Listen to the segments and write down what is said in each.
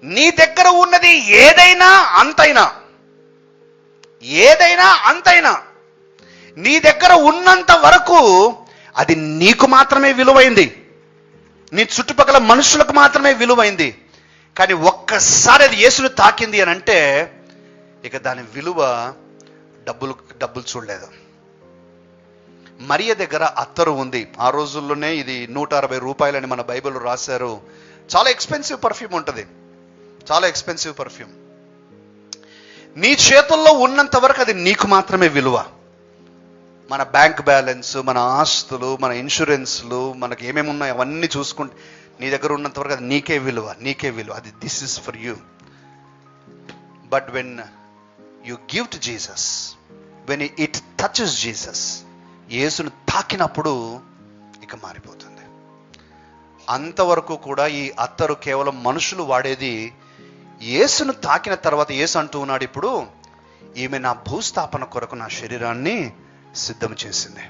నీ దగ్గర ఉన్నది ఏదైనా అంతైనా, ఏదైనా అంతైనా నీ దగ్గర ఉన్నంత వరకు అది నీకు మాత్రమే విలువైంది, నీ చుట్టుపక్కల మనుషులకు మాత్రమే విలువైంది. కానీ ఒక్కసారి అది యేసును తాకింది అని అంటే ఇక దాని విలువ డబ్బులు చూడలేదు. మరియ దగ్గర అత్తరు ఉంది. ఆ రోజుల్లోనే ఇది 160 రూపాయలని మన బైబిల్ రాశారు. చాలా ఎక్స్పెన్సివ్ పర్ఫ్యూమ్ ఉంటుంది, చాలా ఎక్స్పెన్సివ్ పర్ఫ్యూమ్. నీ చేతుల్లో ఉన్నంత వరకు అది నీకు మాత్రమే విలువ. మన బ్యాంక్ బ్యాలెన్స్, మన ఆస్తులు, మన ఇన్సూరెన్స్లు, మనకి ఏమేమి ఉన్నాయో అవన్నీ చూసుకుంటే నీ దగ్గర ఉన్నంత వరకు అది నీకే విలువ, నీకే విలువ. అది this is for you. But when you give to Jesus, when it touches Jesus, యేసును తాకినప్పుడు ఇక మారిపోతుంది. అంతవరకు కూడా ఈ అత్తరు కేవలం మనుషులు వాడేది. యేసును తాకిన తర్వాత యేసు అంటూ ఉన్నాడు, ఇప్పుడు ఈమె నా భూస్థాపన కొరకు నా శరీరాన్ని సిద్ధం చేసింది.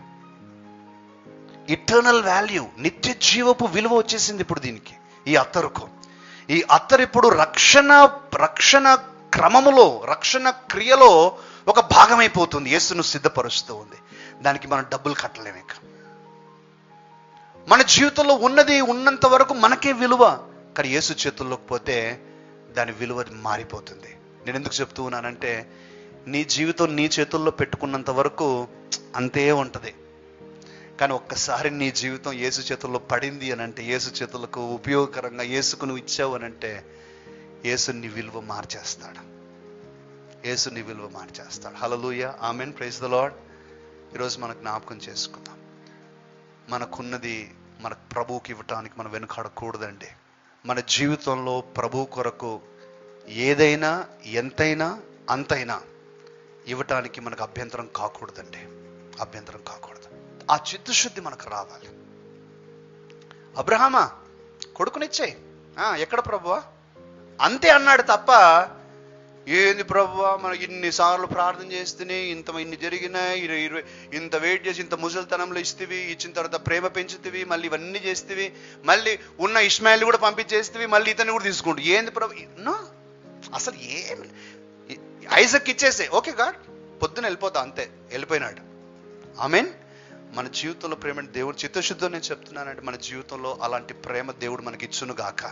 ఇటర్నల్ వాల్యూ, నిత్య జీవపు విలువ వచ్చేసింది ఇప్పుడు దీనికి, ఈ అత్తరుకు. ఈ అత్తరు ఇప్పుడు రక్షణ క్రమములో, రక్షణ క్రియలో ఒక భాగమైపోతుంది. యేసును సిద్ధపరుస్తూ ఉంది. దానికి మనం డబ్బులు కట్టలేము. ఇక మన జీవితంలో ఉన్నది ఉన్నంత వరకు మనకే విలువ. కానీ యేసు చేతుల్లోకి పోతే దాని విలువ మారిపోతుంది. నేను ఎందుకు చెప్తూ ఉన్నానంటే, నీ జీవితం నీ చేతుల్లో పెట్టుకున్నంత వరకు అంతే ఉంటుంది. కానీ ఒక్కసారి నీ జీవితం యేసు చేతుల్లో పడింది అని అంటే, యేసు చేతులకు ఉపయోగకరంగా యేసుకు నువ్వు ఇచ్చావు అని అంటే, యేసు నీ విలువ మార్చేస్తాడు. యేసు నీ విలువ మార్చేస్తాడు. హల్లెలూయా, ఆమేన్, ప్రైజ్ ద లార్డ్. ఈరోజు మనకు జ్ఞాపకం చేసుకుందాం, మనకున్నది మన ప్రభువుకి ఇవ్వటానికి మనం వెనుకాడకూడదండి. మన జీవితంలో ప్రభు కొరకు ఏదైనా, ఎంతైనా, అంతైనా ఇవ్వటానికి మనకు అభ్యంతరం కాకూడదండి, అభ్యంతరం కాకూడదు. ఆ చిత్తశుద్ధి మనకు రావాలి. అబ్రహామా కొడుకునిచ్చేయి, ఎక్కడ ప్రభువా అంతే అన్నాడు తప్ప, ఏంది ప్రభువా మనం ఇన్నిసార్లు ప్రార్థన చేస్తేనే ఇన్ని జరిగినాయి, ఇంత వెయిట్ చేసి ఇంత ముసలితనంలో ఇస్తేవి, ఇచ్చిన తర్వాత ప్రేమ పెంచుతీవి, మళ్ళీ ఇవన్నీ చేస్తేవి, మళ్ళీ ఉన్న ఇష్మాయిల్ని కూడా పంపించేస్తేవి, మళ్ళీ ఇతన్ని కూడా తీసుకుంటు, ఏంది ప్రభు నో, అసలు ఏమి ఐజక్ ఇచ్చేసే, ఓకే గాడ్ పొద్దున వెళ్ళిపోతా, అంతే వెళ్ళిపోయినాడు. ఆమేన్. మన జీవితంలో ప్రేమ దేవుడు చిత్తశుద్ధితో నేను చెప్తున్నానంటే, మన జీవితంలో అలాంటి ప్రేమ దేవుడు మనకి ఇచ్చును గాక.